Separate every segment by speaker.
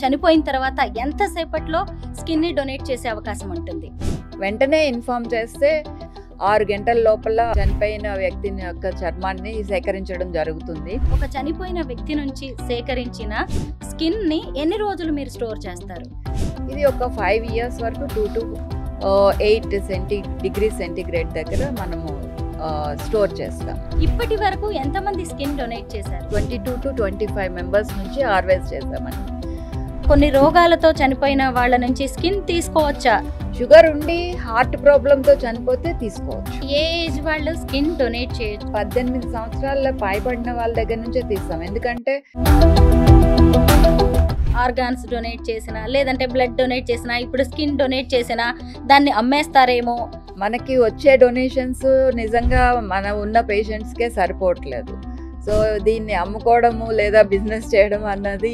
Speaker 1: చనిపోయిన తర్వాత ఎంత సేపట్లో స్కిన్ ని డొనేట్ చేసే అవకాశం ఉంటుంది?
Speaker 2: వెంటనే ఇన్ఫార్మ్ చేస్తే 6 గంటల లోపల చనిపోయిన వ్యక్తి యొక్క చర్మాన్ని సేకరించడం జరుగుతుంది.
Speaker 1: ఒక చనిపోయిన వ్యక్తి నుంచి సేకరించిన స్కిన్ ని ఎన్ని రోజులు మీరు స్టోర్ చేస్తారు?
Speaker 2: ఇది ఒక 5 years వరకు 2 to 8 degrees సెంటీగ్రేడ్ దగ్గర మనము స్టోర్ చేస్తాం.
Speaker 1: ఇప్పటి వరకు ఎంతమంది స్కిన్ డొనేట్ చేశారు?
Speaker 2: 22 to 25 మెంబర్స్ నుంచి హార్వెస్ట్ చేసామండి.
Speaker 1: కొన్ని రోగాలతో చనిపోయిన వాళ్ళ నుంచి స్కిన్ తీసుకోవచ్చా?
Speaker 2: షుగర్ ఉండి హార్ట్ ప్రాబ్లంతో చనిపోతే తీసుకోవచ్చు.
Speaker 1: ఏ ఏజ్ వాళ్ళు స్కిన్ డొనేట్ చేయొచ్చు?
Speaker 2: 18 సంవత్సరాల పైబడిన వాళ్ళ దగ్గర నుంచే తీస్తాం. ఎందుకంటే
Speaker 1: ఆర్గాన్స్ డొనేట్ చేసినా లేదంటే బ్లడ్ డొనేట్ చేసినా ఇప్పుడు స్కిన్ డొనేట్ చేసినా దాన్ని అమ్మేస్తారేమో.
Speaker 2: మనకి వచ్చే డొనేషన్స్ నిజంగా మన ఉన్న పేషెంట్స్కే సరిపోవట్లేదు. సో దీన్ని అమ్ముకోవడము లేదా బిజినెస్ చేయడం అన్నది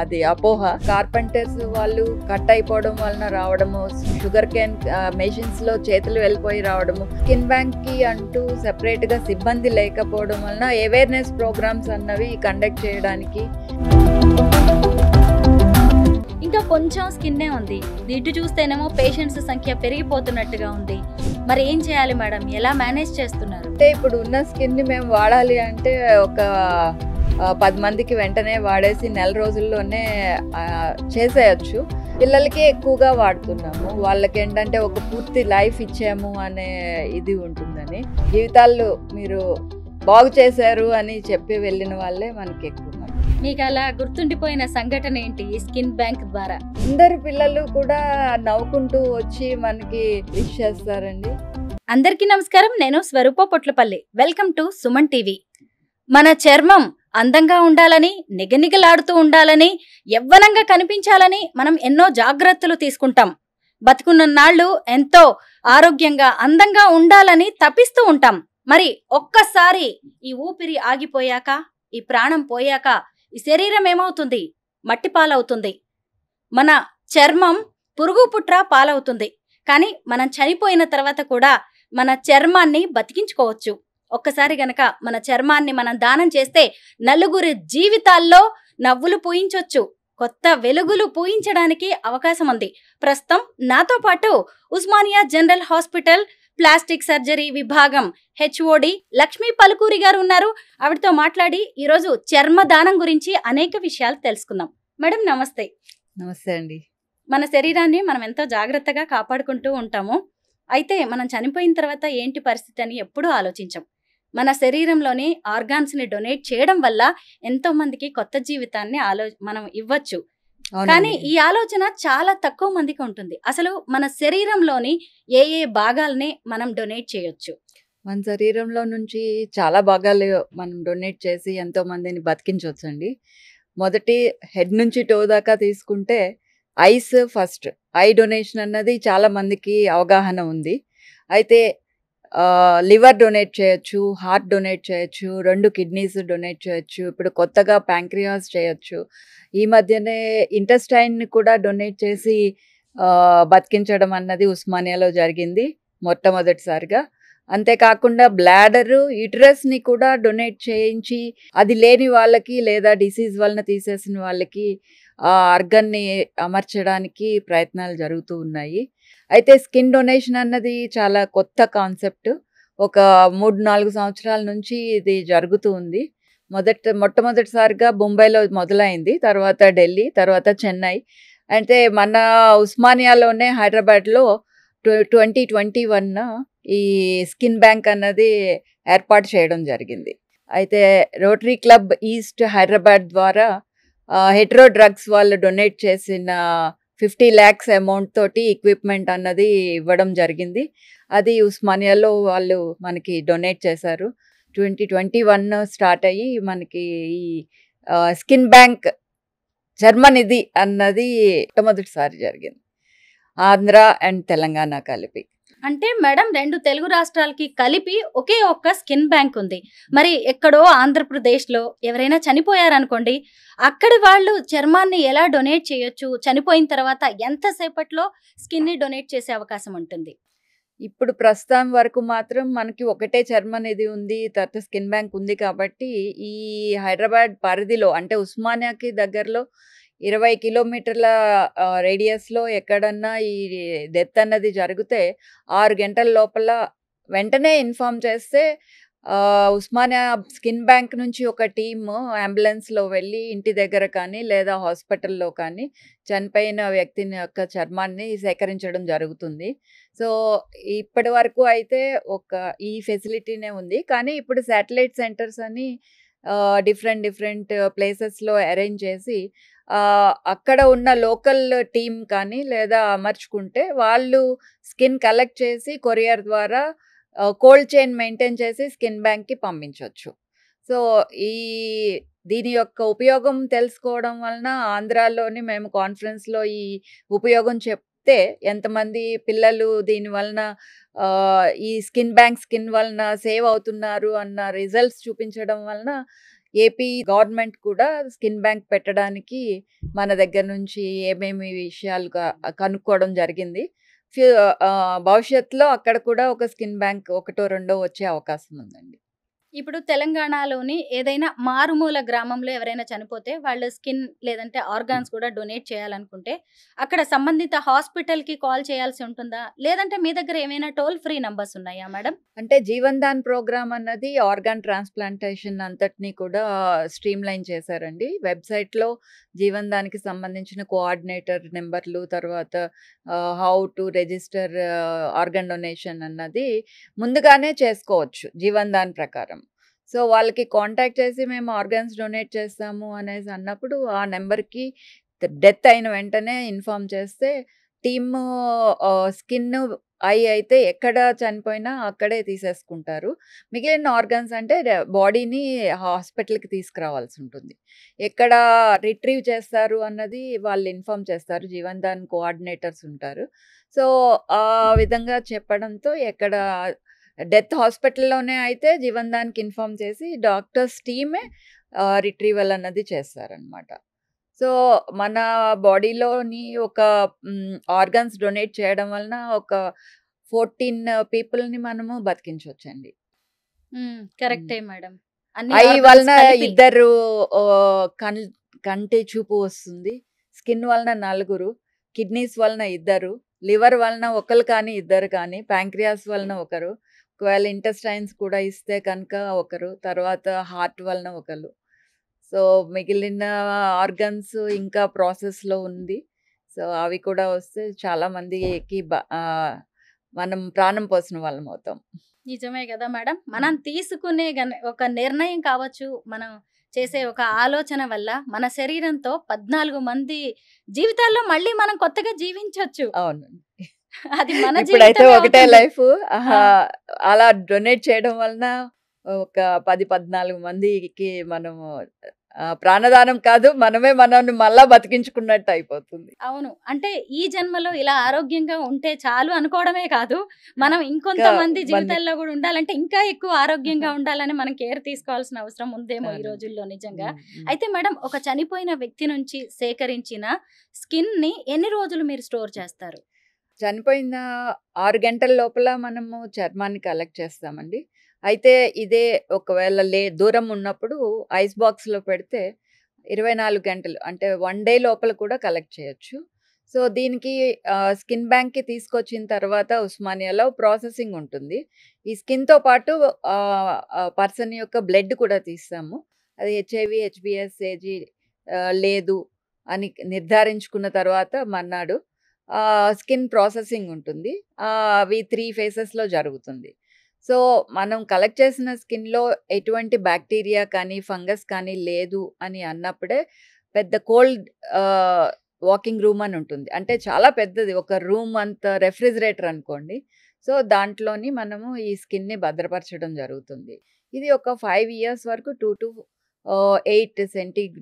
Speaker 2: అది అపోహ. కార్పెంటర్స్ వాళ్ళు కట్ అయిపోవడం వలన రావడము, షుగర్ కేన్ మెషిన్స్ లో చేతులు వెళ్ళిపోయి రావడము, స్కిన్ బ్యాంక్ కి అంటూ సెపరేట్ గా సిబ్బంది లేకపోవడం వలన అవేర్నెస్ ప్రోగ్రామ్స్ అన్నవి కండక్ట్ చేయడానికి.
Speaker 1: ఇంకా కొంచెం స్కిన్నే ఉంది, ఇటు చూస్తేనేమో పేషెంట్స్ సంఖ్య పెరిగిపోతున్నట్టుగా ఉంది. మరి ఏం చేయాలి మేడం? ఎలా మేనేజ్ చేస్తున్నారు?
Speaker 2: అంటే ఇప్పుడు ఉన్న స్కిన్ ని మేము వాడాలి అంటే ఒక 10 మందికి వెంటనే వాడేసి నెల రోజుల్లోనే చేసేయచ్చు. పిల్లలకి ఎక్కువగా వాడుతున్నాము. వాళ్ళకి ఏంటంటే ఒక పూర్తి లైఫ్ ఇచ్చాము అనే ఇది ఉంటుందని, జీవితాలు మీరు బాగు చేశారు అని చెప్పి వెళ్ళిన వాళ్ళే మనకి ఎక్కువ.
Speaker 1: మీకు అలా గుర్తుండిపోయిన సంఘటన ఏంటి ఈ స్కిన్ బ్యాంక్ ద్వారా?
Speaker 2: అందరు పిల్లలు కూడా నవ్వుకుంటూ వచ్చి మనకి విష్ చేస్తారండి.
Speaker 1: అందరికీ నమస్కారం, నేను Swarupa Potlapalli. Welcome to Suman TV. మన చర్మం అందంగా ఉండాలని, నిగనిగలాడుతూ ఉండాలని, యవ్వనంగా కనిపించాలని మనం ఎన్నో జాగ్రత్తలు తీసుకుంటాం. బతుకున్న నాళ్ళు ఎంతో ఆరోగ్యంగా అందంగా ఉండాలని తపిస్తూ ఉంటాం. మరి ఒక్కసారి ఈ ఊపిరి ఆగిపోయాక, ఈ ప్రాణం పోయాక ఈ శరీరం ఏమవుతుంది? మట్టి పాలవుతుంది. మన చర్మం పురుగు పుట్ర పాలవుతుంది. కానీ మనం చనిపోయిన తర్వాత కూడా మన చర్మాన్ని బతికించుకోవచ్చు. ఒక్కసారి గనక మన చర్మాన్ని మనం దానం చేస్తే నలుగురి జీవితాల్లో నవ్వులు పూయించొచ్చు, కొత్త వెలుగులు పూయించడానికి అవకాశం ఉంది. ప్రస్తుతం నాతో పాటు Osmania general hospital plastic surgery విభాగం హెచ్ఓడి లక్ష్మీ పలుకూరి గారు ఉన్నారు. ఆవిడతో మాట్లాడి ఈరోజు చర్మదానం గురించి అనేక విషయాలు తెలుసుకుందాం. మేడం నమస్తే.
Speaker 2: నమస్తే అండి.
Speaker 1: మన శరీరాన్ని మనం ఎంతో జాగ్రత్తగా కాపాడుకుంటూ ఉంటాము. అయితే మనం చనిపోయిన తర్వాత ఏంటి పరిస్థితి అని ఎప్పుడూ ఆలోచించాం. మన శరీరంలోని ఆర్గాన్స్ ని డొనేట్ చేయడం వల్ల ఎంతో మందికి కొత్త జీవితాన్ని మనం ఇవ్వచ్చు. కానీ ఈ ఆలోచన చాలా తక్కువ మందికి ఉంటుంది. అసలు మన శరీరంలోని ఏ ఏ భాగాలని మనం డొనేట్ చేయొచ్చు?
Speaker 2: మన శరీరంలో నుంచి చాలా భాగాలు మనం డొనేట్ చేసి ఎంతో మందిని బతికించవచ్చండి. మొదటి హెడ్ నుంచి టో దాకా తీసుకుంటే ఐస్ ఫస్ట్. ఐ డొనేషన్ అన్నది చాలా మందికి అవగాహన ఉంది. అయితే లివర్ డొనేట్ చేయొచ్చు, హార్ట్ డొనేట్ చేయొచ్చు, 2 కిడ్నీస్ డొనేట్ చేయొచ్చు, ఇప్పుడు కొత్తగా ప్యాంక్రియాస్ చేయొచ్చు. ఈ మధ్యనే ఇంటెస్టైన్ కూడా డొనేట్ చేసి బతికించడం అన్నది ఉస్మానియాలో జరిగింది మొట్టమొదటిసారిగా. అంతేకాకుండా బ్లాడరు, యూటరస్ని కూడా డొనేట్ చేయించి అది లేని వాళ్ళకి లేదా డిసీజ్ వలన తీసేసిన వాళ్ళకి ఆ ఆర్గన్ని అమర్చడానికి ప్రయత్నాలు జరుగుతూ ఉన్నాయి. అయితే స్కిన్ డొనేషన్ అన్నది చాలా కొత్త కాన్సెప్ట్. ఒక 3-4 సంవత్సరాల నుంచి ఇది జరుగుతూ ఉంది. మొట్టమొదటిసారిగా ముంబైలో మొదలైంది, తర్వాత ఢిల్లీ, తర్వాత చెన్నై. అంటే మన ఉస్మానియాలోనే హైదరాబాద్లో 2021 ఈ స్కిన్ బ్యాంక్ అన్నది ఏర్పాటు చేయడం జరిగింది. అయితే రోటరీ క్లబ్ ఈస్ట్ హైదరాబాద్ ద్వారా హెట్రో డ్రగ్స్ వాళ్ళు డొనేట్ చేసిన 50 lakhs అమౌంట్ తోటి ఎక్విప్మెంట్ అన్నది ఇవ్వడం జరిగింది. అది ఉస్మానియాలో వాళ్ళు మనకి డొనేట్ చేశారు. 2021 స్టార్ట్ అయ్యి మనకి ఈ స్కిన్ బ్యాంక్ చర్మనిధి అన్నది మొట్టమొదటిసారి జరిగింది, ఆంధ్ర అండ్ తెలంగాణ కలిపి.
Speaker 1: అంటే మేడం 2 తెలుగు రాష్ట్రాలకి కలిపి ఒకే ఒక్క స్కిన్ బ్యాంక్ ఉంది. మరి ఎక్కడో ఆంధ్రప్రదేశ్లో ఎవరైనా చనిపోయారనుకోండి, అక్కడి వాళ్ళు చర్మాన్ని ఎలా డొనేట్ చేయొచ్చు? చనిపోయిన తర్వాత ఎంతసేపట్లో స్కిన్ని డొనేట్ చేసే అవకాశం ఉంటుంది?
Speaker 2: ఇప్పుడు ప్రస్తుతం వరకు మాత్రం మనకి ఒకటే చర్మనిధి ఉంది, తర్వాత స్కిన్ బ్యాంక్ ఉంది. కాబట్టి ఈ హైదరాబాద్ పరిధిలో అంటే ఉస్మానియాకి దగ్గరలో 20 కిలోమీటర్ల రేడియస్‌లో ఎక్కడన్నా ఈ డెత్ అన్నది జరిగితే 6 గంటల లోపల వెంటనే ఇన్ఫార్మ్ చేస్తే ఉస్మానియా స్కిన్ బ్యాంక్ నుంచి ఒక టీము అంబులెన్స్‌లో వెళ్ళి ఇంటి దగ్గర కానీ, లేదా హాస్పిటల్‌లో కానీ చనిపోయిన వ్యక్తిని యొక్క చర్మాన్ని సేకరించడం జరుగుతుంది. సో, ఇప్పటి వరకు అయితే ఈ ఫెసిలిటీనే ఉంది. కానీ ఇప్పుడు శాటిలైట్ సెంటర్స్ అని డిఫరెంట్ ప్లేసెస్‌లో అరేంజ్ చేసి అక్కడ ఉన్న లోకల్ టీమ్ కానీ, లేదా అమర్చుకుంటే వాళ్ళు స్కిన్ కలెక్ట్ చేసి కొరియర్ ద్వారా కోల్డ్ చైన్ మెయింటైన్ చేసి స్కిన్ బ్యాంక్‌కి పంపించొచ్చు. సో, దీని యొక్క ఉపయోగం తెలుసుకోవడం వలన ఆంధ్రాలోని మేము కాన్ఫరెన్స్‌లో ఈ ఉపయోగం చెప్తే ఎంతమంది పిల్లలు దీని వలన ఈ స్కిన్ వలన సేవ్ అవుతున్నారు అన్న రిజల్ట్స్ చూపించడం వలన ఏపీ గవర్నమెంట్ కూడా స్కిన్ బ్యాంక్ పెట్టడానికి మన దగ్గర నుంచి ఏమేమి విషయాలు కనుక్కోవడం జరిగింది. భవిష్యత్తులో అక్కడ కూడా ఒక స్కిన్ బ్యాంక్ ఒకటో రెండో వచ్చే అవకాశం ఉందండి.
Speaker 1: ఇప్పుడు తెలంగాణలోని ఏదైనా మారుమూల గ్రామంలో ఎవరైనా చనిపోతే వాళ్ళు స్కిన్ లేదంటే ఆర్గాన్స్ కూడా డొనేట్ చేయాలనుకుంటే అక్కడ సంబంధిత హాస్పిటల్‌కి కాల్ చేయాల్సి ఉంటుందా? లేదంటే మీ దగ్గర ఏమైనా టోల్ ఫ్రీ నంబర్స్ ఉన్నాయా మేడం?
Speaker 2: అంటే జీవన్ దాన్ ప్రోగ్రామ్ అన్నది ఆర్గాన్ ట్రాన్స్‌ప్లాంటేషన్ అంతటిని కూడా స్ట్రీమ్‌లైన్ చేశారండి. వెబ్‌సైట్‌లో జీవన్ దాన్‌కి సంబంధించిన కోఆర్డినేటర్ నెంబర్లు, తర్వాత how to register organ donation అన్నది ముందుగానే చేసుకోవచ్చు జీవన్ దాన్ ప్రకారం. సో, వాళ్ళకి కాంటాక్ట్ చేసి మేము ఆర్గాన్స్ డొనేట్ చేస్తాము అనేసి అన్నప్పుడు ఆ నెంబర్‌కి డెత్ అయిన వెంటనే ఇన్ఫార్మ్ చేస్తే టీము స్కిన్, ఐ అయితే ఎక్కడ చనిపోయినా అక్కడే తీసేసుకుంటారు. మిగిలిన ఆర్గాన్స్ అంటే బాడీని హాస్పిటల్‌కి తీసుకురావాల్సి ఉంటుంది. ఎక్కడ రిట్రీవ్ చేస్తారు అన్నది వాళ్ళు ఇన్ఫార్మ్ చేస్తారు. జీవన్ దాన్ కోఆర్డినేటర్స్ ఉంటారు. సో, ఆ విధంగా చెప్పడంతో ఎక్కడ డెత్ హాస్పిటల్‌లోనే అయితే జీవన్ దాన్‌కి ఇన్ఫార్మ్ చేసి డాక్టర్స్ టీమే రిట్రీవల్ అన్నది చేస్తారనమాట. సో, మన బాడీలోని ఒక ఆర్గాన్స్ డొనేట్ చేయడం వలన ఒక 14 పీపుల్‌ని మనము బతికించొచ్చండి.
Speaker 1: కరెక్టే మేడం. అన్ని
Speaker 2: ఐ
Speaker 1: ఆర్గాన్స్
Speaker 2: వలన
Speaker 1: కలిపి.
Speaker 2: 2 కంటి చూపు వస్తుంది. స్కిన్ వలన 4, కిడ్నీస్ వలన 2, లివర్ వలన ఒకళ్ళు కానీ, ఇద్దరు కానీ, ప్యాంక్రియాస్ వలన ఒకరు, ఒకవేళ ఇంటెస్టైన్స్ కూడా ఇస్తే కనుక ఒకరు, తర్వాత హార్ట్ వలన ఒకళ్ళు. సో, మిగిలిన ఆర్గన్స్ ఇంకా ప్రాసెస్‌లో ఉంది. సో, అవి కూడా వస్తే చాలా మందికి మనం ప్రాణం పోసిన వాళ్ళం అవుతాం.
Speaker 1: నిజమే కదా మేడం. మనం తీసుకునే ఒక నిర్ణయం కావచ్చు, మనం చేసే ఒక ఆలోచన వల్ల మన శరీరంతో 14 మంది జీవితాల్లో మళ్ళీ మనం కొత్తగా జీవించొచ్చు.
Speaker 2: అవునండి.
Speaker 1: అది మన
Speaker 2: ఇప్పుడైతే
Speaker 1: జీవితమే
Speaker 2: ఒకటే
Speaker 1: అవుతుంది.
Speaker 2: లైఫ్.
Speaker 1: ఆ!
Speaker 2: అలా డొనేట్ చేయడం వలన ఒక 10, 14 మందికి మనము ప్రాణదానం కాదు, మనల్ని మళ్ళా బతికించుకున్నట్టు అయిపోతుంది.
Speaker 1: అవును. అంటే ఈ జన్మలో ఇలా ఆరోగ్యంగా ఉంటే చాలు అనుకోవడమే కాదు, మనం
Speaker 2: ఇంకా
Speaker 1: ఇంకొంతమంది
Speaker 2: మంది
Speaker 1: జీవితాల్లో గూడా ఉండాలంటే ఇంకా ఎక్కువ ఆరోగ్యంగా ఉండాలని మనం కేర్ తీసుకోవాల్సిన అవసరం ఉందేమో ఈ
Speaker 2: అవునండి.
Speaker 1: రోజుల్లో నిజంగా.
Speaker 2: హ్మ్.
Speaker 1: అయితే మేడం, ఒక చనిపోయిన వ్యక్తి నుంచి సేకరించిన స్కిన్‌ని ఎన్ని రోజులు మీరు స్టోర్ చేస్తారు?
Speaker 2: చనిపోయిన 6 గంటల లోపల మనము చర్మాన్ని కలెక్ట్ చేస్తామండి. అయితే ఇదే ఒకవేళ దూరం ఉన్నప్పుడు ఐస్ బాక్స్‌లో పెడితే 24 గంటలు అంటే 1 డే లోపల కూడా కలెక్ట్ చేయొచ్చు. సో, దీనికి స్కిన్ బ్యాంక్‌కి తీసుకొచ్చిన తర్వాత ఉస్మానియాలో ప్రాసెసింగ్ ఉంటుంది. ఈ స్కిన్‌తో పాటు పర్సన్ యొక్క బ్లడ్ కూడా తీస్తాము. అది హెచ్ఐవి, హెచ్‌బీఎస్, ఏజీ లేదు అని నిర్ధారించుకున్న తర్వాత మర్నాడు స్కిన్ ప్రాసెసింగ్ ఉంటుంది. అవి 3 ఫేసెస్‌లో జరుగుతుంది. సో, మనం కలెక్ట్ చేసిన స్కిన్‌లో ఎటువంటి బ్యాక్టీరియా కానీ, ఫంగస్ కానీ లేదు అని అన్నప్పుడే పెద్ద కోల్డ్ వాకింగ్ రూమ్ అని ఉంటుంది. అంటే చాలా పెద్దది. ఒక రూమ్ అంత రెఫ్రిజిరేటర్ అనుకోండి. సో, దాంట్లోని మనము ఈ స్కిన్‌ని భద్రపరచడం జరుగుతుంది. ఇది ఒక 5 ఇయర్స్ వరకు 8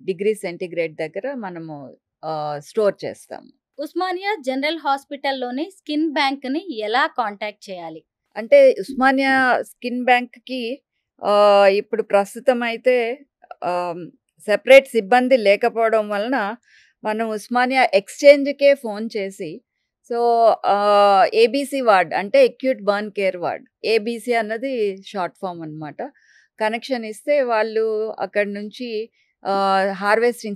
Speaker 2: డిగ్రీ సెంటీగ్రేడ్ దగ్గర మనము స్టోర్ చేస్తాము.
Speaker 1: ఉస్మానియా జనరల్ హాస్పిటల్‌లోని స్కిన్ బ్యాంక్‌ని ఎలా కాంటాక్ట్ చేయాలి?
Speaker 2: అంటే ఉస్మానియా స్కిన్ బ్యాంక్‌కి ఇప్పుడు ప్రస్తుతం అయితే సెపరేట్ సిబ్బంది లేకపోవడం వలన మనం ఉస్మానియా ఎక్స్‌చేంజ్‌కే ఫోన్ చేసి, సో, ఏబీసీ వార్డ్ అంటే acute burn care ward. ABC అన్నది షార్ట్ ఫార్మ్ అనమాట. కనెక్షన్ ఇస్తే వాళ్ళు అక్కడి నుంచి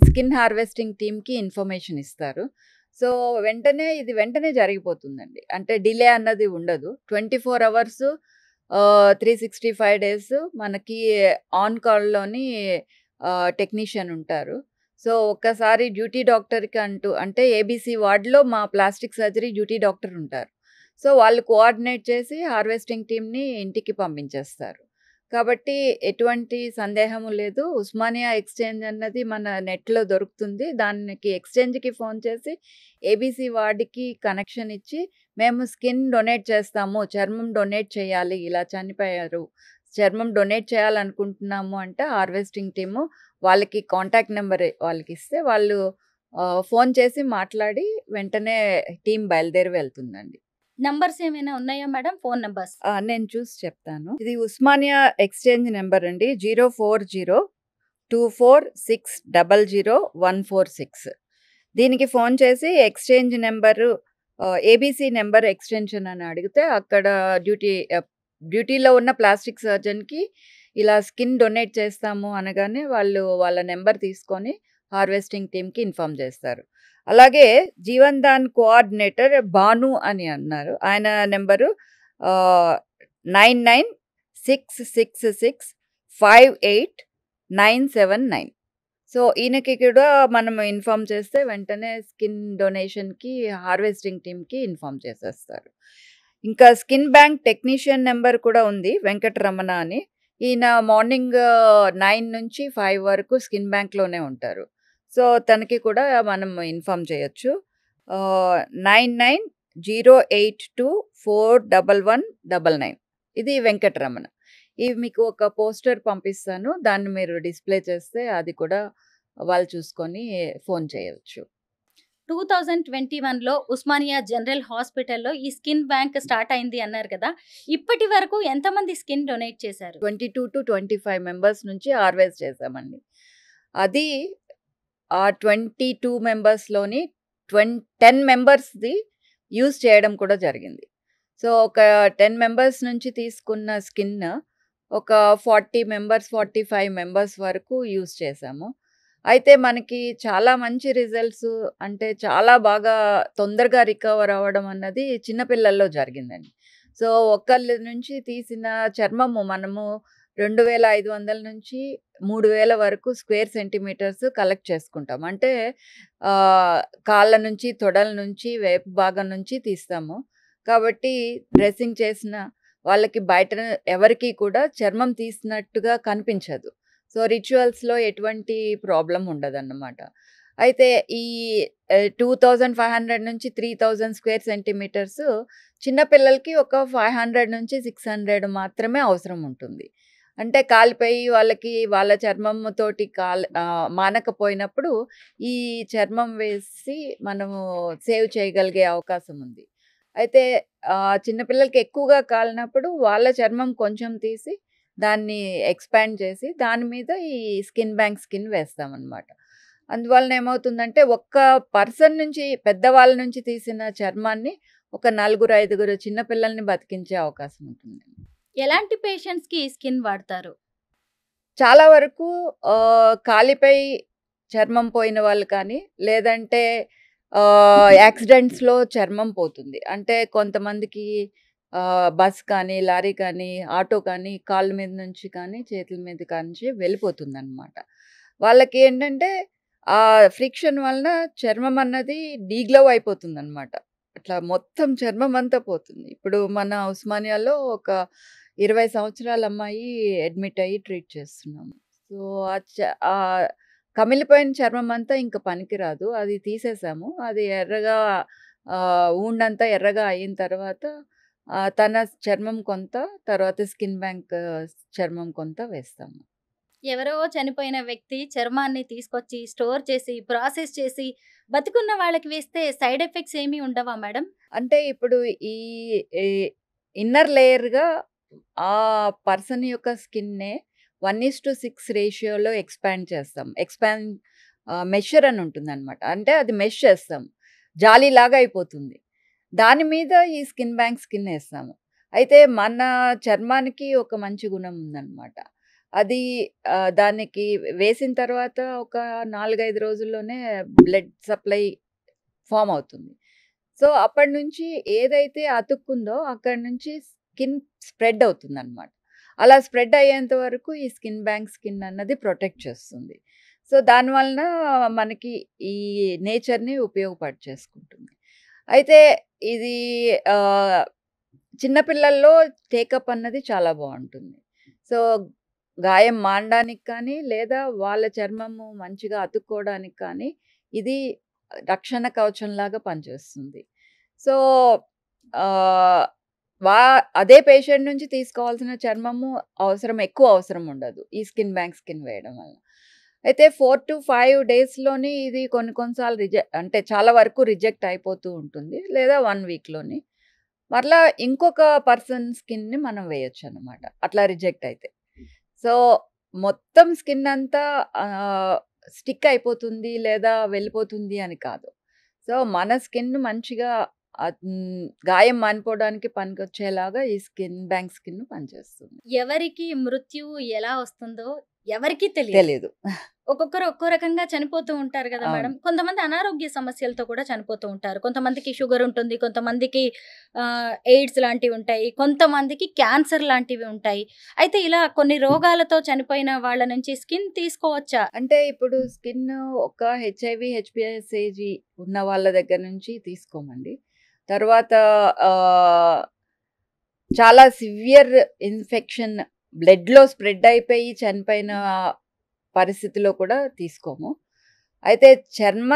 Speaker 2: స్కిన్ హార్వెస్టింగ్ టీమ్‌కి ఇన్ఫర్మేషన్ ఇస్తారు. సో, వెంటనే జరిగిపోతుందండి. అంటే డిలే అన్నది ఉండదు. 24 అవర్స్ 365 డేస్ మనకి ఆన్ కాల్‌లోని టెక్నీషియన్ ఉంటారు. సో, ఒక్కసారి డ్యూటీ డాక్టర్‌కి అంటే ఏబీసీ వార్డ్‌లో మా ప్లాస్టిక్ సర్జరీ డ్యూటీ డాక్టర్ ఉంటారు. సో, వాళ్ళు కోఆర్డినేట్ చేసి హార్వెస్టింగ్ టీమ్‌ని ఇంటికి పంపించేస్తారు. కాబట్టి ఎటువంటి సందేహము లేదు. ఉస్మానియా ఎక్స్‌చేంజ్ అన్నది మన నెట్‌లో దొరుకుతుంది. దానికి ఎక్స్‌చేంజ్‌కి ఫోన్ చేసి ఏబీసీ వార్డ్‌కి కనెక్షన్ ఇచ్చి, మేము స్కిన్ డొనేట్ చేస్తాము, చర్మం డొనేట్ చేయాలి, ఇలా చనిపోయారు, చర్మం డొనేట్ చేయాలనుకుంటున్నాము అంటే హార్వెస్టింగ్ టీము వాళ్ళకి కాంటాక్ట్ నెంబర్ వాళ్ళకిస్తే వాళ్ళు ఫోన్ చేసి మాట్లాడి వెంటనే టీమ్ బయలుదేరి వెళ్తుందండి.
Speaker 1: నంబర్స్ ఏమైనా ఉన్నాయా మేడం? Phone numbers?
Speaker 2: నేను చూసి చెప్తాను. ఇది ఉస్మానియా ఎక్స్‌చేంజ్ నెంబర్ అండి. 04024600146. దీనికి ఫోన్ చేసి exchange number ABC number extension అని అడిగితే అక్కడ డ్యూటీలో ఉన్న ప్లాస్టిక్ సర్జన్‌కి ఇలా స్కిన్ డొనేట్ చేస్తాము అనగానే వాళ్ళు వాళ్ళ నెంబర్ తీసుకొని హార్వెస్టింగ్ టీమ్‌కి ఇన్ఫార్మ్ చేస్తారు. అలాగే జీవన్ దాన్ కోఆర్డినేటర్ భాను అని అన్నారు. ఆయన నెంబరు 9966658979. సో, ఈయనకి కూడా మనం ఇన్ఫార్మ్ చేస్తే వెంటనే స్కిన్ డొనేషన్‌కి హార్వెస్టింగ్ టీమ్‌కి ఇన్ఫార్మ్ చేసేస్తారు. ఇంకా స్కిన్ బ్యాంక్ టెక్నీషియన్ నెంబర్ కూడా ఉంది, వెంకటరమణ అని. ఈయన మార్నింగ్ 9 నుంచి 5 వరకు స్కిన్ బ్యాంక్‌లోనే ఉంటారు. సో, తనకి కూడా మనం ఇన్ఫార్మ్ చేయొచ్చు. 9908241199. ఇది వెంకటరమణ. ఇవి మీకు ఒక పోస్టర్ పంపిస్తాను. దాన్ని మీరు డిస్‌ప్లే చేస్తే అది కూడా వాళ్ళు చూసుకొని ఫోన్ చేయొచ్చు.
Speaker 1: 2021లో ఉస్మానియా జనరల్ హాస్పిటల్‌లో ఈ స్కిన్ బ్యాంక్ స్టార్ట్ అయింది అన్నారు కదా! ఇప్పటి వరకు ఎంతమంది స్కిన్ డొనేట్ చేశారు?
Speaker 2: 22-25 మెంబర్స్ నుంచి హార్వెస్ట్ చేశామండి. అది ఆ 22 మెంబర్స్‌లోని 10 మెంబర్స్‌ది యూజ్ చేయడం కూడా జరిగింది. సో, ఒక 10 మెంబర్స్ నుంచి తీసుకున్న స్కిన్ ఒక 45 మెంబర్స్ వరకు యూజ్ చేశాము. అయితే మనకి చాలా మంచి రిజల్ట్స్, అంటే చాలా బాగా తొందరగా రికవర్ అవ్వడం అన్నది చిన్న పిల్లల్లో జరిగిందండి. సో, ఒకళ్ళ నుంచి తీసిన చర్మము మనము 2500 నుంచి 3000 వరకు స్క్వేర్ సెంటీమీటర్స్ కలెక్ట్ చేసుకుంటాం. అంటే కాళ్ళ నుంచి, తొడల నుంచి, వేపు భాగం నుంచి తీస్తాము. కాబట్టి డ్రెస్సింగ్ చేసిన వాళ్ళకి బయట ఎవరికీ కూడా చర్మం తీసినట్టుగా కనిపించదు. సో, రిచువల్స్‌లో ఎటువంటి ప్రాబ్లమ్ ఉండదన్నమాట. అయితే ఈ 2500 నుంచి 3000 స్క్వేర్ సెంటీమీటర్స్ చిన్న పిల్లలకి ఒక 500 నుంచి 600 మాత్రమే అవసరం ఉంటుంది. అంటే కాలిపోయి వాళ్ళకి వాళ్ళ చర్మంతోటి మానకపోయినప్పుడు ఈ చర్మం వేసి మనము సేవ్ చేయగలిగే అవకాశం ఉంది. అయితే చిన్న పిల్లలకి ఎక్కువగా కాలినప్పుడు వాళ్ళ చర్మం కొంచెం తీసి దాన్ని ఎక్స్‌పాండ్ చేసి దాని మీద ఈ స్కిన్ బ్యాంక్ స్కిన్ వేస్తామనమాట. అందువలన ఏమవుతుందంటే ఒక్క పర్సన్ నుంచి, పెద్దవాళ్ళ నుంచి తీసిన చర్మాన్ని ఒక 4, 5 చిన్న పిల్లల్ని బతికించే అవకాశం ఉంటుంది.
Speaker 1: ఎలాంటి పేషెంట్స్‌కి ఈ స్కిన్ వాడతారు?
Speaker 2: చాలా వరకు కాలిపోయి చర్మం పోయిన వాళ్ళు కానీ, లేదంటే యాక్సిడెంట్స్‌లో చర్మం పోతుంది. అంటే కొంతమందికి బస్ కానీ, లారీ కానీ, ఆటో కానీ కాళ్ళ మీద నుంచి కానీ, చేతుల మీద నుంచి వెళ్ళిపోతుందనమాట. వాళ్ళకేంటంటే ఆ ఫ్రిక్షన్ వలన చర్మం అన్నది డీగ్లో అయిపోతుందనమాట. అట్లా మొత్తం చర్మం అంతా పోతుంది. ఇప్పుడు మన ఉస్మానియాలో ఒక 20 సంవత్సరాల అమ్మాయి అడ్మిట్ అయ్యి ట్రీట్ చేస్తున్నాము. సో, కమిలిపోయిన చర్మం అంతా ఇంక పనికిరాదు. అది తీసేసాము. అది ఎర్రగా వూండ్ అంతా ఎర్రగా అయిన తర్వాత తన చర్మం కొంత, తర్వాత స్కిన్ బ్యాంక్ చర్మం కొంత వేస్తాము.
Speaker 1: ఎవరో చనిపోయిన వ్యక్తి చర్మాన్ని తీసుకొచ్చి స్టోర్ చేసి, ప్రాసెస్ చేసి బతికున్న వాళ్ళకి వేస్తే సైడ్ ఎఫెక్ట్స్ ఏమీ ఉండవా మేడం?
Speaker 2: అంటే ఇప్పుడు ఈ ఇన్నర్ లేయర్‌గా ఆ పర్సన్ యొక్క స్కిన్‌నే 1:6 రేషియోలో ఎక్స్‌పాండ్ చేస్తాం. మెషర్ అని ఉంటుందనమాట. అంటే అది మెష్ చేస్తాం. జాలీలాగా అయిపోతుంది. దాని మీద ఈ స్కిన్ బ్యాంక్ స్కిన్ ఏస్తాము. అయితే మన చర్మానికి ఒక మంచి గుణం ఉందనమాట. అది దానికి వేసిన తర్వాత ఒక 4-5 రోజుల్లోనే బ్లడ్ సప్లై ఫార్మ్ అవుతుంది. సో, అప్పటి నుంచి ఏదైతే అతుక్కుందో అక్కడి నుంచి స్కిన్ స్ప్రెడ్ అవుతుందనమాట. అలా స్ప్రెడ్ అయ్యేంత వరకు ఈ స్కిన్ బ్యాంక్ స్కిన్ అన్నది ప్రొటెక్ట్ చేస్తుంది. సో, దానివలన మనకి ఈ నేచర్‌ని ఉపయోగపడిచేసుకుంటుంది. అయితే ఇది చిన్న పిల్లల్లో టేకప్ అన్నది చాలా బావుంటుంది. సో, గాయం మానడానికి కానీ, లేదా వాళ్ళ చర్మము మంచిగా అతుక్కోవడానికి కానీ, ఇది రక్షణ కవచంలాగా పనిచేస్తుంది. సో, ఆహ్, వా అదే పేషెంట్ నుంచి తీసుకోవాల్సిన చర్మము ఎక్కువ అవసరం ఉండదు. ఈ స్కిన్ బ్యాంక్ స్కిన్ వేయడం వల్ల. అయితే 4-5 డేస్‌లోని ఇది కొన్ని కొన్ని సార్లు అంటే చాలా వరకు రిజెక్ట్ అయిపోతూ ఉంటుంది. లేదా 1 వీక్‌లోని. మరలా ఇంకొక పర్సన్ స్కిన్‌ని మనం వేయొచ్చనమాట. అట్లా రిజెక్ట్ అయితే. సో, మొత్తం స్కిన్ అంతా స్టిక్ అయిపోతుంది లేదా వెళ్ళిపోతుంది అని కాదు. సో, మన స్కిన్ మంచిగా గాయం మానిపోవడానికి పనికొచ్చేలాగా ఈ స్కిన్ బ్యాంక్ స్కిన్ పనిచేస్తుంది.
Speaker 1: ఎవరికి మృత్యువు ఎలా వస్తుందో ఎవరికీ తెలియదు.
Speaker 2: తెలీదు.
Speaker 1: ఒక్కొక్కరు ఒక్కో రకంగా చనిపోతూ ఉంటారు కదా మేడం.
Speaker 2: అవును.
Speaker 1: కొంతమంది అనారోగ్య సమస్యలతో కూడా చనిపోతూ ఉంటారు. కొంతమందికి షుగర్ ఉంటుంది, కొంతమందికి ఎయిడ్స్ లాంటివి ఉంటాయి, కొంతమందికి క్యాన్సర్ లాంటివి ఉంటాయి. అయితే ఇలా కొన్ని రోగాలతో చనిపోయిన వాళ్ళ నుంచి స్కిన్ తీసుకోవచ్చా?
Speaker 2: అంటే ఇప్పుడు స్కిన్ ఒక హెచ్ఐవి, హెచ్‌పిఎస్ఏజీ ఉన్న వాళ్ళ దగ్గర నుంచి తీసుకోమండి. తర్వాత చాలా సివియర్ ఇన్ఫెక్షన్ బ్లడ్‌లో స్ప్రెడ్ అయిపోయి చనిపోయిన పరిస్థితిలో కూడా తీసుకోము. అయితే చర్మ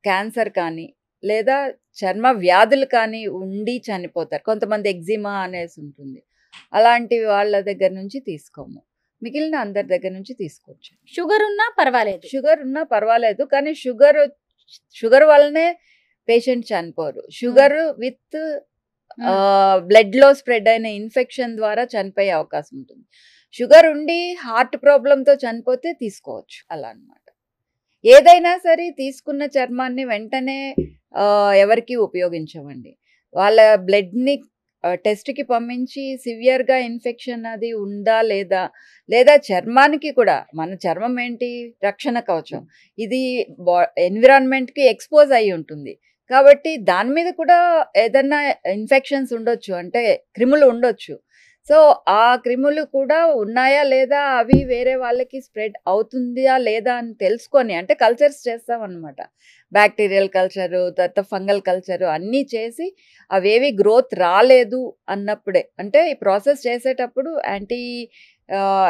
Speaker 2: క్యాన్సర్ కానీ, లేదా చర్మ వ్యాధులు కానీ ఉండి చనిపోతారు. కొంతమంది ఎగ్జిమా అనేసి ఉంటుంది. అలాంటి వాళ్ళ దగ్గర నుంచి తీసుకోము. మిగిలిన అందరి దగ్గర నుంచి తీసుకోవచ్చు.
Speaker 1: షుగర్ ఉన్నా పర్వాలేదు.
Speaker 2: షుగర్ ఉన్నా పర్వాలేదు. కానీ షుగర్ వల్లనే పేషెంట్ చనిపోరు. షుగర్ విత్ బ్లడ్‌లో స్ప్రెడ్ అయిన ఇన్ఫెక్షన్ ద్వారా చనిపోయే అవకాశం ఉంటుంది. షుగర్ ఉండి హార్ట్ ప్రాబ్లమ్‌తో చనిపోతే తీసుకోవచ్చు. అలా అన్నమాట. ఏదైనా సరే తీసుకున్న చర్మాన్ని వెంటనే ఎవరికీ ఉపయోగించమండి. వాళ్ళ బ్లడ్‌ని టెస్ట్‌కి పంపించి సివియర్‌గా ఇన్ఫెక్షన్ అది ఉందా లేదా, లేదా చర్మానికి కూడా మన చర్మం ఏంటి రక్షణ కవచం. ఇది ఎన్విరాన్మెంట్‌కి ఎక్స్‌పోజ్ అయ్యి ఉంటుంది. కాబట్టి దాని మీద కూడా ఏదన్నా ఇన్ఫెక్షన్స్ ఉండొచ్చు. అంటే క్రిములు ఉండొచ్చు. సో, ఆ క్రిములు కూడా ఉన్నాయా లేదా, అవి వేరే వాళ్ళకి స్ప్రెడ్ అవుతుందా లేదా అని తెలుసుకొని అంటే కల్చర్స్ చేస్తామన్నమాట. బ్యాక్టీరియల్ కల్చరు, తర్వాత ఫంగల్ కల్చరు అన్నీ చేసి అవేవి గ్రోత్ రాలేదు అన్నప్పుడే అంటే ఈ ప్రాసెస్ చేసేటప్పుడు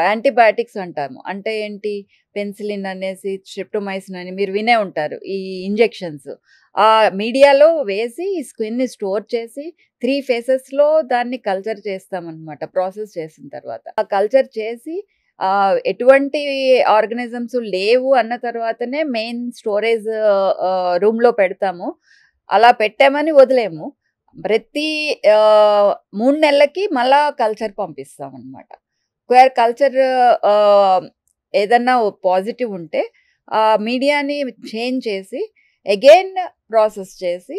Speaker 2: యాంటీబయాటిక్స్ అంటాము. అంటే ఏంటి పెన్సిలిన్ అనేసి, స్ట్రెప్టోమైసిన్ అని మీరు వినే ఉంటారు. ఈ ఇంజెక్షన్స్ ఆ మీడియాలో వేసి ఈ స్కిన్ని స్టోర్ చేసి 3 ఫేసెస్‌లో దాన్ని కల్చర్ చేస్తామన్నమాట. ప్రాసెస్ చేసిన తర్వాత. ఆ కల్చర్ చేసి ఎటువంటి ఆర్గానిజమ్స్ లేవు అన్న తర్వాతనే మెయిన్ స్టోరేజ్ రూమ్‌లో పెడతాము. అలా పెట్టామని వదిలేము. ప్రతి 3 నెలలకి మళ్ళా కల్చర్ పంపిస్తామన్నమాట. ఒకవేళ కల్చర్ ఏదన్నా పాజిటివ్ ఉంటే ఆ మీడియాని చేంజ్ చేసి అగైన్ ప్రాసెస్ చేసి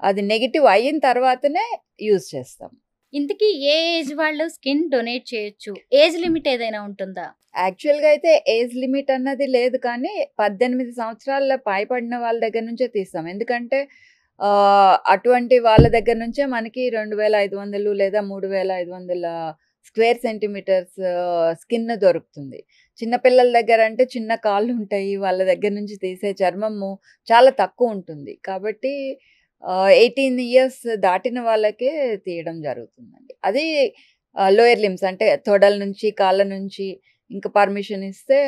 Speaker 2: అది నెగెటివ్ అయిన తర్వాతనే యూజ్ చేస్తాం.
Speaker 1: ఇంతకీ ఏ ఏజ్ వాళ్ళు స్కిన్ డొనేట్ చేయొచ్చు? ఏజ్ లిమిట్ ఏదైనా ఉంటుందా?
Speaker 2: యాక్చువల్‌గా అయితే ఏజ్ లిమిట్ అన్నది లేదు కానీ 18 సంవత్సరాల పైబడిన వాళ్ళ దగ్గర నుంచే తీస్తాం. ఎందుకంటే అటువంటి వాళ్ళ దగ్గర నుంచే మనకి 2500 లేదా 3500 స్క్వేర్ సెంటీమీటర్స్ స్కిన్ దొరుకుతుంది. చిన్నపిల్లల దగ్గర అంటే చిన్న కాళ్ళు ఉంటాయి. వాళ్ళ దగ్గర నుంచి తీసే చర్మము చాలా తక్కువ ఉంటుంది. కాబట్టి 18 ఇయర్స్ దాటిన వాళ్ళకే తీయడం జరుగుతుందండి. అది లోయర్ లింబ్స్ అంటే తొడల నుంచి, కాళ్ళ నుంచి ఇంకా పర్మిషన్ ఇస్తే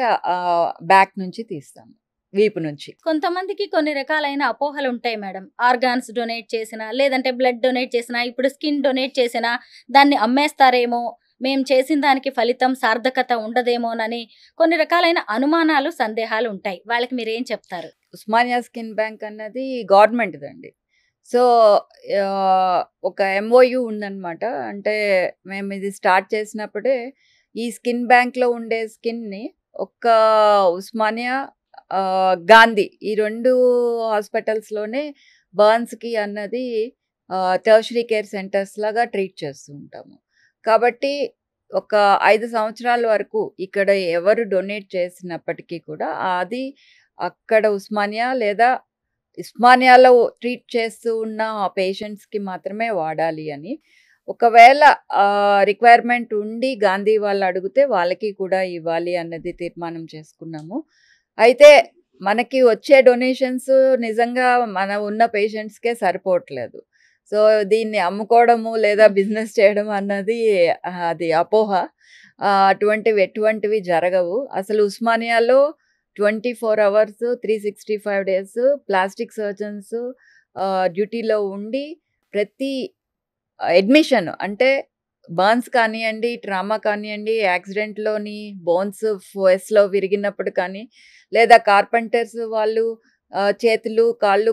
Speaker 2: బ్యాక్ నుంచి తీస్తాము. వీపు నుంచి.
Speaker 1: కొంతమందికి కొన్ని రకాలైన అపోహలు ఉంటాయి మేడం. ఆర్గాన్స్ డొనేట్ చేసినా, లేదంటే బ్లడ్ డొనేట్ చేసినా, ఇప్పుడు స్కిన్ డొనేట్ చేసినా దాన్ని అమ్మేస్తారేమో, మేము చేసిన దానికి ఫలితం సార్థకత ఉండదేమోనని కొన్ని రకాలైన అనుమానాలు, సందేహాలు ఉంటాయి. వాళ్ళకి మీరేం చెప్తారు?
Speaker 2: ఉస్మానియా స్కిన్ బ్యాంక్ అన్నది గవర్నమెంట్‌దండి. సో, ఒక ఎంఓయూ ఉందన్నమాట. అంటే మేము ఇది స్టార్ట్ చేసినప్పుడే ఈ స్కిన్ బ్యాంక్‌లో ఉండే స్కిన్‌ని ఒక్క ఉస్మానియా, గాంధీ ఈ 2 హాస్పిటల్స్‌లోనే బర్న్స్‌కి అన్నది టెర్షరీ కేర్ సెంటర్స్ లాగా ట్రీట్ చేస్తూ ఉంటాము. కాబట్టి ఒక 5 సంవత్సరాల వరకు ఇక్కడ ఎవరు డొనేట్ చేసినప్పటికీ కూడా అది అక్కడ ఉస్మానియా లేదా ఉస్మానియాలో ట్రీట్ చేస్తూ ఉన్న ఆ పేషెంట్స్‌కి మాత్రమే వాడాలి అని. ఒకవేళ రిక్వైర్మెంట్ ఉండి గాంధీ వాళ్ళు అడిగితే వాళ్ళకి కూడా ఇవ్వాలి అన్నది తీర్మానం చేసుకున్నాము. అయితే మనకి వచ్చే డొనేషన్స్ నిజంగా మన ఉన్న పేషెంట్స్‌కే సరిపోవట్లేదు. సో, దీన్ని అమ్ముకోవడము లేదా బిజినెస్ చేయడం అన్నది అది అపోహ. ఎటువంటివి జరగవు. అసలు ఉస్మానియాలో 24 అవర్స్ 365 డేస్ ప్లాస్టిక్ సర్జన్స్ డ్యూటీలో ఉండి ప్రతి అడ్మిషన్ అంటే బర్న్స్ కానియండి, ట్రామా కానియండి, యాక్సిడెంట్‌లోని బోన్స్ ఫోర్స్‌లో విరిగినప్పుడు కానీ, లేదా కార్పెంటర్స్ వాళ్ళు చేతులు, కాళ్ళు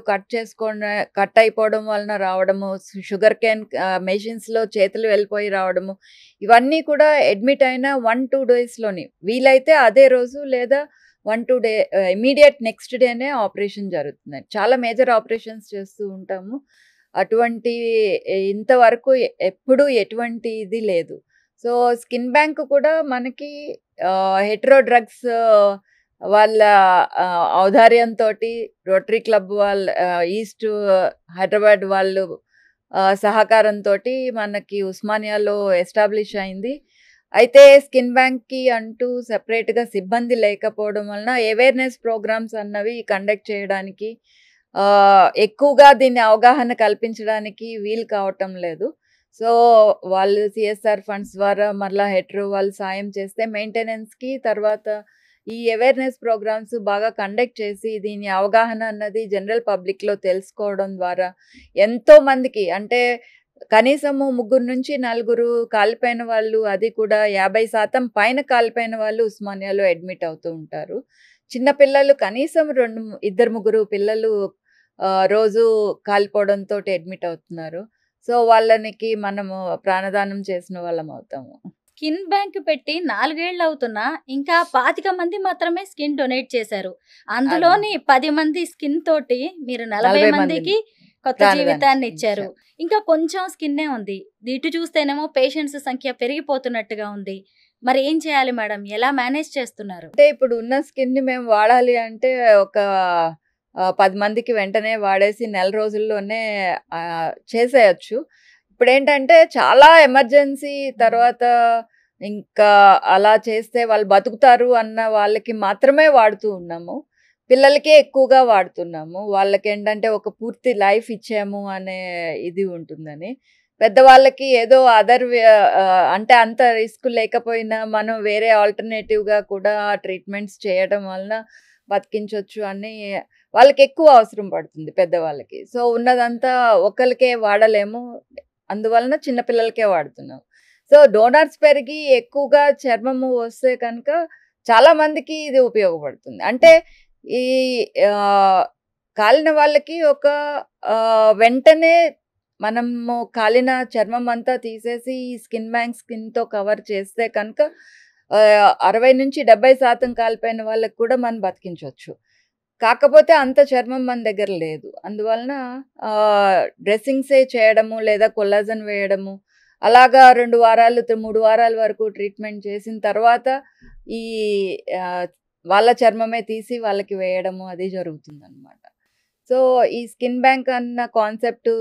Speaker 2: కట్ అయిపోవడం వలన రావడము, షుగర్ కేన్ మెషిన్స్‌లో చేతులు వెళ్ళిపోయి రావడము, ఇవన్నీ కూడా అడ్మిట్ అయిన 1, 2 డేస్‌లోని వీలైతే అదే రోజు లేదా 1, 2 డే ఇమ్మీడియేట్ నెక్స్ట్ డేనే ఆపరేషన్ జరుగుతుంది. చాలా మేజర్ ఆపరేషన్స్ చేస్తూ ఉంటాము. ఇంతవరకు ఎప్పుడూ ఎటువంటి ఇది లేదు. సో, స్కిన్ బ్యాంక్ కూడా మనకి హెటెరో డ్రగ్స్ వాళ్ళ ఔదార్యంతోటి రోటరీ క్లబ్ వాళ్ళ ఈస్ట్ హైదరాబాద్ వాళ్ళు సహకారంతోటి మనకి ఉస్మానియాలో ఎస్టాబ్లిష్ అయింది. అయితే స్కిన్ బ్యాంక్‌కి అంటూ సెపరేట్‌గా సిబ్బంది లేకపోవడం వలన అవేర్‌నెస్ ప్రోగ్రామ్స్ అన్నవి కండక్ట్ చేయడానికి ఎక్కువగా దీన్ని అవగాహన కల్పించడానికి వీలు కావటం లేదు. సో, వాళ్ళు సీఎస్ఆర్ ఫండ్స్ ద్వారా మరలా హెటెరో వాళ్ళు సాయం చేస్తే మెయింటెనెన్స్‌కి తర్వాత ఈ అవేర్‌నెస్ ప్రోగ్రామ్స్ బాగా కండక్ట్ చేసి దీని అవగాహన అన్నది జనరల్ పబ్లిక్‌లో తెలుసుకోవడం ద్వారా ఎంతో మందికి అంటే కనీసము 3-4 కాలిపోయిన వాళ్ళు, అది కూడా 50% పైన కాలిపోయిన వాళ్ళు ఉస్మానియాలో అడ్మిట్ అవుతూ ఉంటారు. చిన్న పిల్లలు కనీసం 2-3 పిల్లలు రోజు కాలిపోవడంతోటి అడ్మిట్ అవుతున్నారు. సో, వాళ్ళనికి మనము ప్రాణదానం చేసిన వాళ్ళం అవుతాము.
Speaker 1: స్కిన్ బ్యాంక్ పెట్టి 4 ఏళ్ళు అవుతున్నా ఇంకా 25 మంది మాత్రమే స్కిన్ డొనేట్ చేశారు. అందులోని 10 మంది స్కిన్ తోటి మీరు 40 మందికి కొత్త జీవితాన్ని ఇచ్చారు. ఇంకా కొంచెం స్కిన్నే ఉంది. ఇటు చూస్తేనేమో పేషెంట్స్ సంఖ్య పెరిగిపోతున్నట్టుగా ఉంది. మరి ఏం చేయాలి మేడం? ఎలా మేనేజ్ చేస్తున్నారు?
Speaker 2: అంటే ఇప్పుడు ఉన్న స్కిన్‌ని మేము వాడాలి అంటే ఒక 10 మందికి వెంటనే వాడేసి నెల రోజుల్లోనే చేసేయొచ్చు. ఇప్పుడేంటంటే చాలా ఎమర్జెన్సీ తర్వాత ఇంకా అలా చేస్తే వాళ్ళు బతుకుతారు అన్న వాళ్ళకి మాత్రమే వాడుతూ ఉన్నాము. పిల్లలకే ఎక్కువగా వాడుతున్నాము. వాళ్ళకేంటంటే ఒక పూర్తి లైఫ్ ఇచ్చాము అనే ఇది ఉంటుందని. పెద్దవాళ్ళకి ఏదో అంటే అంత రిస్క్ లేకపోయినా మనం వేరే ఆల్టర్‌నేటివ్‌గా కూడా ట్రీట్మెంట్స్ చేయడం వలన బతికించొచ్చు అని వాళ్ళకి ఎక్కువ అవసరం పడుతుంది పెద్దవాళ్ళకి. సో, ఉన్నదంతా ఒకళ్ళకే వాడలేము. అందువలన చిన్న పిల్లలకే వాడుతున్నాం. సో, డోనర్స్ పెరిగి ఎక్కువగా చర్మము వస్తే కనుక చాలా మందికి ఇది ఉపయోగపడుతుంది. అంటే ఈ కాలిన వాళ్ళకి ఒక వెంటనే మనము కాలిన చర్మం అంతా తీసేసి ఈ స్కిన్ బ్యాంక్ స్కిన్‌తో కవర్ చేస్తే కనుక 60-70% కాలిపోయిన వాళ్ళకి కూడా మనం బతికించొచ్చు. కాకపోతే అంత చర్మం మన దగ్గర లేదు. అందువలన డ్రెస్సింగ్సే చేయడము లేదా కొల్లాజన్ వేయడము అలాగా 2 వారాలు 3 వారాల వరకు ట్రీట్మెంట్ చేసిన తర్వాత ఈ వాళ్ళ చర్మమే తీసి వాళ్ళకి వేయడము అది జరుగుతుందనమాట. సో, ఈ స్కిన్ బ్యాంక్ అన్న కాన్సెప్ట్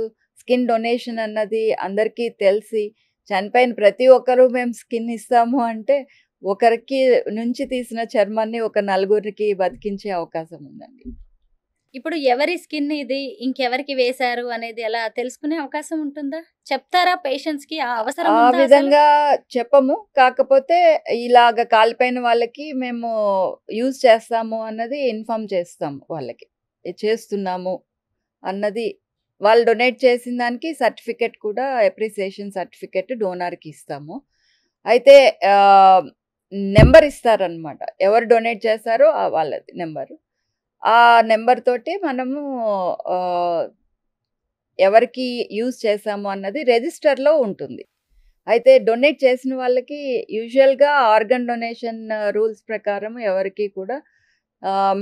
Speaker 2: స్కిన్ డొనేషన్ అన్నది అందరికీ తెలిసి చనిపోయిన ప్రతి ఒక్కరు మేము స్కిన్ ఇస్తాము అంటే ఒకరికి నుంచి తీసిన చర్మాన్ని ఒక నలుగురికి బతికించే అవకాశం ఉందండి.
Speaker 1: ఇప్పుడు ఎవరి స్కిన్ ఇది ఇంకెవరికి వేశారు అనేది ఎలా తెలుసుకునే అవకాశం ఉంటుందా? చెప్తారా పేషెంట్స్‌కి ఆ అవసరం
Speaker 2: ఆ
Speaker 1: ఉందా అసలు?
Speaker 2: విధంగా చెప్పము. కాకపోతే ఇలాగ కాలిపోయిన వాళ్ళకి మేము యూజ్ చేస్తాము అన్నది ఇన్ఫార్మ్ చేస్తాము వాళ్ళకి. ఇది చేస్తున్నాము అన్నది వాళ్ళు డొనేట్ చేసిన దానికి సర్టిఫికేట్ కూడా అప్రిసియేషన్ సర్టిఫికేట్ డోనర్‌కి ఇస్తాము. అయితే నెంబర్ ఇస్తారనమాట. ఎవరు డొనేట్ చేస్తారో వాళ్ళది నెంబరు. ఆ నెంబర్ తోటి మనము ఎవరికి యూజ్ చేసాము అన్నది రిజిస్టర్‌లో ఉంటుంది. అయితే డొనేట్ చేసిన వాళ్ళకి యూజువల్‌గా ఆర్గన్ డొనేషన్ రూల్స్ ప్రకారం ఎవరికీ కూడా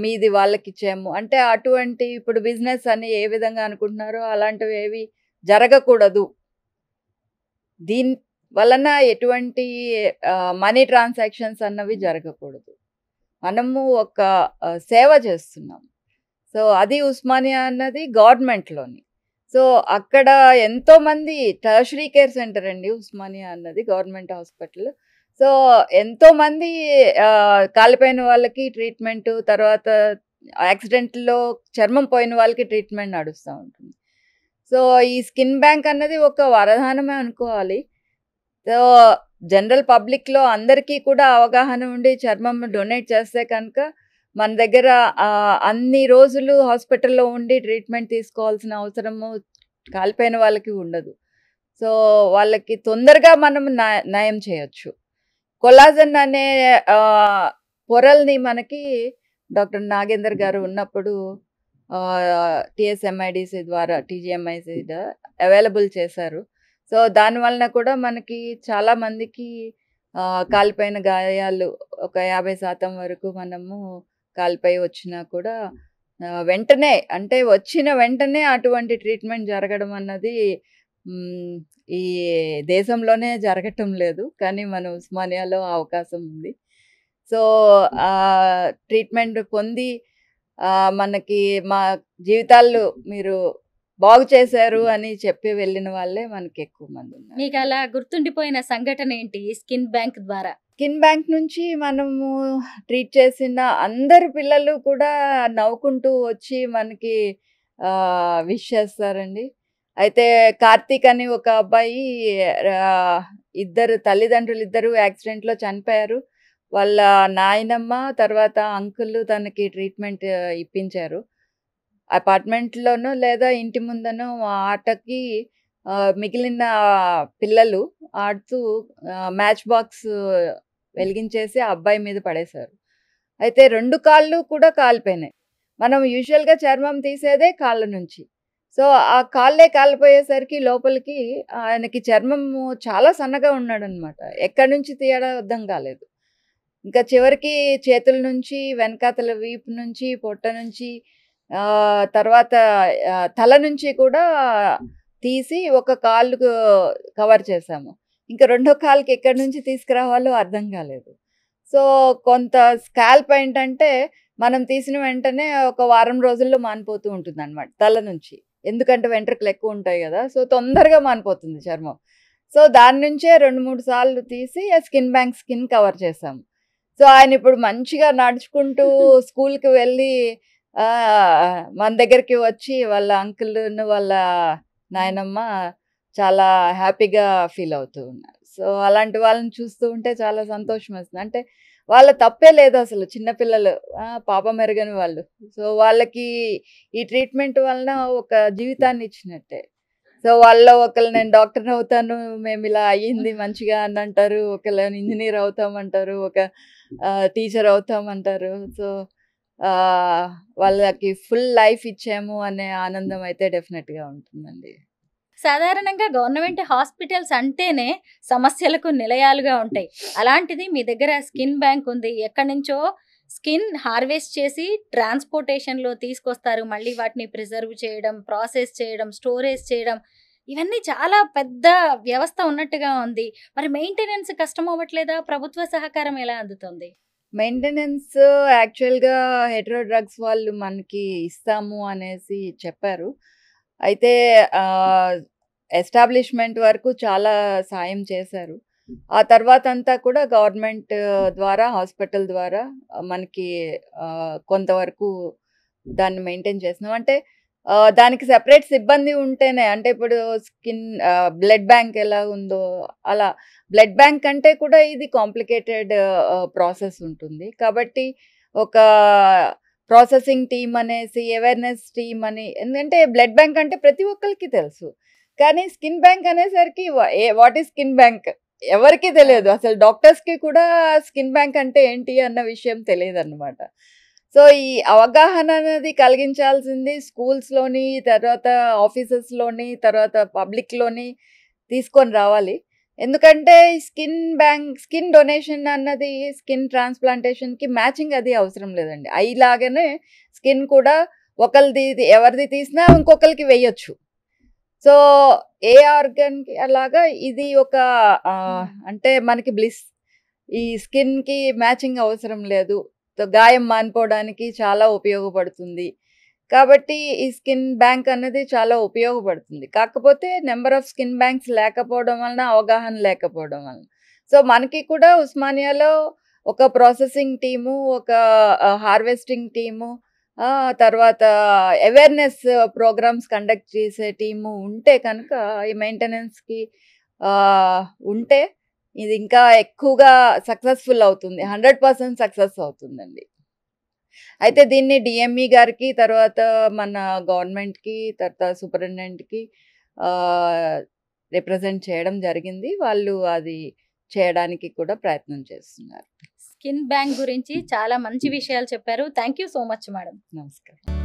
Speaker 2: మీది వాళ్ళకిచ్చాము అంటే అటువంటి ఇప్పుడు బిజినెస్ అని ఏ విధంగా అనుకుంటున్నారో అలాంటివి ఏవి జరగకూడదు. వలన ఎటువంటి మనీ ట్రాన్సాక్షన్స్ అన్నవి జరగకూడదు. మనము ఒక సేవ చేస్తున్నాం. సో అది ఉస్మానియా అన్నది గవర్నమెంట్‌లోని. సో అక్కడ ఎంతోమంది టెర్షరీ కేర్ సెంటర్ అండి ఉస్మానియా అన్నది గవర్నమెంట్ హాస్పిటల్. సో ఎంతోమంది కాలిపోయిన వాళ్ళకి ట్రీట్మెంటు, తర్వాత యాక్సిడెంట్‌లో చర్మం పోయిన వాళ్ళకి ట్రీట్మెంట్ నడుస్తూ ఉంటుంది. సో ఈ స్కిన్ బ్యాంక్ అన్నది ఒక వరదానమే అనుకోవాలి. సో జనరల్ పబ్లిక్‌లో అందరికీ కూడా అవగాహన ఉండి చర్మం డొనేట్ చేస్తే కనుక మన దగ్గర అన్ని రోజులు హాస్పిటల్‌లో ఉండి ట్రీట్మెంట్ తీసుకోవాల్సిన అవసరము కాలిపోయిన వాళ్ళకి ఉండదు. సో వాళ్ళకి తొందరగా మనం నయం చేయొచ్చు. కొలాజన్ అనే పొరల్ని మనకి డాక్టర్ నాగేందర్ గారు ఉన్నప్పుడు టీఎస్ఎంఐడిసి ద్వారా టీజీఎంఐసి అవైలబుల్ చేశారు. సో దానివలన కూడా మనకి చాలామందికి కాలిపోయిన గాయాలు ఒక 50% వరకు మనము కాలిపోయి వచ్చినా కూడా వెంటనే అంటే వచ్చిన వెంటనే అటువంటి ట్రీట్మెంట్ జరగడం అన్నది ఈ దేశంలోనే జరగటం లేదు. కానీ మన ఉస్మానియాలో అవకాశం ఉంది. సో ట్రీట్మెంట్ పొంది మనకి మా జీవితాలు మీరు బాగు చేశారు అని చెప్పి వెళ్ళిన వాళ్ళే మనకి ఎక్కువ మంది ఉన్నారు.
Speaker 1: మీకు అలా గుర్తుండిపోయిన సంఘటన ఏంటి స్కిన్ బ్యాంక్ ద్వారా?
Speaker 2: స్కిన్ బ్యాంక్ నుంచి మనము ట్రీట్ చేసిన అందరు పిల్లలు కూడా నవ్వుకుంటూ వచ్చి మనకి విష్ చేస్తారండి. అయితే కార్తీక్ అని ఒక అబ్బాయి తల్లిదండ్రులు ఇద్దరు యాక్సిడెంట్లో చనిపోయారు. వాళ్ళ నాయనమ్మ తర్వాత అంకుల్ తనకి ట్రీట్మెంట్ ఇప్పించారు. అపార్ట్మెంట్లోనో లేదా ఇంటి ముందనో ఆటకి మిగిలిన పిల్లలు ఆడుతూ మ్యాచ్ బాక్స్ వెలిగించేసి ఆ అబ్బాయి మీద పడేశారు. అయితే 2 కాళ్ళు కూడా కాలిపోయినాయి. మనం యూజువల్గా చర్మం తీసేదే కాళ్ళ నుంచి. సో ఆ కాళ్ళే కాలిపోయేసరికి లోపలికి ఆయనకి చర్మము చాలా సన్నగా ఉన్నాడనమాట. ఎక్కడి నుంచి తీయడం అర్థం కాలేదు. ఇంకా చివరికి చేతుల నుంచి, వెనకాతల వీపు నుంచి, పొట్ట నుంచి, తర్వాత తల నుంచి కూడా తీసి ఒక కాలుకు కవర్ చేసాము. ఇంకా రెండో కాలుకి ఎక్కడి నుంచి తీసుకురావాలో అర్థం కాలేదు. సో కొంత స్కాల్ప్ ఏంటంటే మనం తీసిన వెంటనే ఒక వారం రోజుల్లో మానిపోతూ ఉంటుంది అనమాట తల నుంచి. ఎందుకంటే వెంట్రుకలు ఎక్కువ ఉంటాయి కదా. సో తొందరగా మానిపోతుంది చర్మం. సో దాని నుంచే 2-3 సార్లు తీసి స్కిన్ కవర్ చేసాము. సో ఆయన ఇప్పుడు మంచిగా నడుచుకుంటూ స్కూల్కి వెళ్ళి మన దగ్గరికి వచ్చి వాళ్ళ అంకుల్ను వాళ్ళ నాయనమ్మ చాలా హ్యాపీగా ఫీల్ అవుతూ ఉన్నారు. సో అలాంటి వాళ్ళని చూస్తూ ఉంటే చాలా సంతోషం వస్తుంది. అంటే వాళ్ళ తప్పే లేదు అసలు, చిన్నపిల్లలు పాపం ఎరగని వాళ్ళు. సో వాళ్ళకి ఈ ట్రీట్మెంట్ వలన ఒక జీవితాన్ని ఇచ్చినట్టే. సో వాళ్ళలో ఒకళ్ళు నేను డాక్టర్ అవుతాను, మేము ఇలా అయ్యింది మంచిగా అని అంటారు, ఒకళ్ళు ఇంజనీర్ అవుతామంటారు, ఒక టీచర్ అవుతామంటారు. సో వాళ్ళకి ఫుల్ లైఫ్ ఇచ్చాము అనే ఆనందం అయితే డెఫినెట్గా ఉంటుందండి.
Speaker 1: సాధారణంగా గవర్నమెంట్ హాస్పిటల్స్ అంటేనే సమస్యలకు నిలయాలుగా ఉంటాయి. అలాంటిది మీ దగ్గర స్కిన్ బ్యాంక్ ఉంది. ఎక్కడి నుంచో స్కిన్ హార్వెస్ట్ చేసి ట్రాన్స్పోర్టేషన్లో తీసుకొస్తారు. మళ్ళీ వాటిని ప్రిజర్వ్ చేయడం, ప్రాసెస్ చేయడం, స్టోరేజ్ చేయడం, ఇవన్నీ చాలా పెద్ద వ్యవస్థ ఉన్నట్టుగా ఉంది. మరి మెయింటెనెన్స్ కష్టం అవ్వట్లేదా? ప్రభుత్వ సహకారం ఎలా అందుతుంది?
Speaker 2: మెయింటెనెన్స్ యాక్చువల్గా హెటరో డ్రగ్స్ వాళ్ళు మనకి ఇస్తాము అనేసి చెప్పారు. అయితే ఎస్టాబ్లిష్మెంట్ వరకు చాలా సాయం చేశారు. ఆ తర్వాత అంతా కూడా గవర్నమెంట్ ద్వారా, హాస్పిటల్ ద్వారా మనకి కొంతవరకు దాన్ని మెయింటైన్ చేస్తున్నాం. అంటే దానికి సెపరేట్ సిబ్బంది ఉంటేనే, అంటే ఇప్పుడు బ్లడ్ బ్యాంక్ ఎలా ఉందో అలా బ్లడ్ బ్యాంక్ అంటే కూడా ఇది కాంప్లికేటెడ్ ప్రాసెస్ ఉంటుంది. కాబట్టి ఒక ప్రాసెసింగ్ టీమ్ అనేసి, అవేర్నెస్ టీమ్ అని, ఎందుకంటే బ్లడ్ బ్యాంక్ అంటే ప్రతి ఒక్కరికి తెలుసు. కానీ స్కిన్ బ్యాంక్ అనేసరికి వాట్ ఈస్ స్కిన్ బ్యాంక్ ఎవరికి తెలియదు. అసలు డాక్టర్స్కి కూడా స్కిన్ బ్యాంక్ అంటే ఏంటి అన్న విషయం తెలియదు అన్నమాట. సో ఈ అవగాహన అనేది కలిగించాల్సింది స్కూల్స్లోని, తర్వాత ఆఫీసెస్లోని, తర్వాత పబ్లిక్లోని తీసుకొని రావాలి. ఎందుకంటే స్కిన్ డొనేషన్ అన్నది స్కిన్ ట్రాన్స్ప్లాంటేషన్కి మ్యాచింగ్ అది అవసరం లేదండి. లాగానే స్కిన్ కూడా ఎవరిది తీసినా ఇంకొకరికి వేయొచ్చు. సో ఏ ఆర్గన్కి అలాగా ఇది ఒక అంటే మనకి బ్లిస్, ఈ స్కిన్కి మ్యాచింగ్ అవసరం లేదు, గాయం మానిపోవడానికి చాలా ఉపయోగపడుతుంది. కాబట్టి ఈ స్కిన్ బ్యాంక్ అనేది చాలా ఉపయోగపడుతుంది. కాకపోతే నెంబర్ ఆఫ్ స్కిన్ బ్యాంక్స్ లేకపోవడం వలన, అవగాహన లేకపోవడం వలన. సో మనకి కూడా ఉస్మానియాలో ఒక ప్రాసెసింగ్ టీము, ఒక హార్వెస్టింగ్ టీము, తర్వాత అవేర్నెస్ ప్రోగ్రామ్స్ కండక్ట్ చేసే టీము ఉంటే కనుక ఈ మెయింటెనెన్స్కి ఉంటే ఇది ఇంకా ఎక్కువగా సక్సెస్ఫుల్ అవుతుంది. 100% సక్సెస్ అవుతుందండి. అయితే దీన్ని డిఎంఈ గారికి, తర్వాత మన గవర్నమెంట్కి, తర్వాత సూపరింటెండెంట్కి రిప్రజెంట్ చేయడం జరిగింది. వాళ్ళు అది చేయడానికి కూడా ప్రయత్నం చేస్తున్నారు.
Speaker 1: స్కిన్ బ్యాంక్ గురించి చాలా మంచి విషయాలు చెప్పారు. Thank you so much madam.
Speaker 2: నమస్కారం.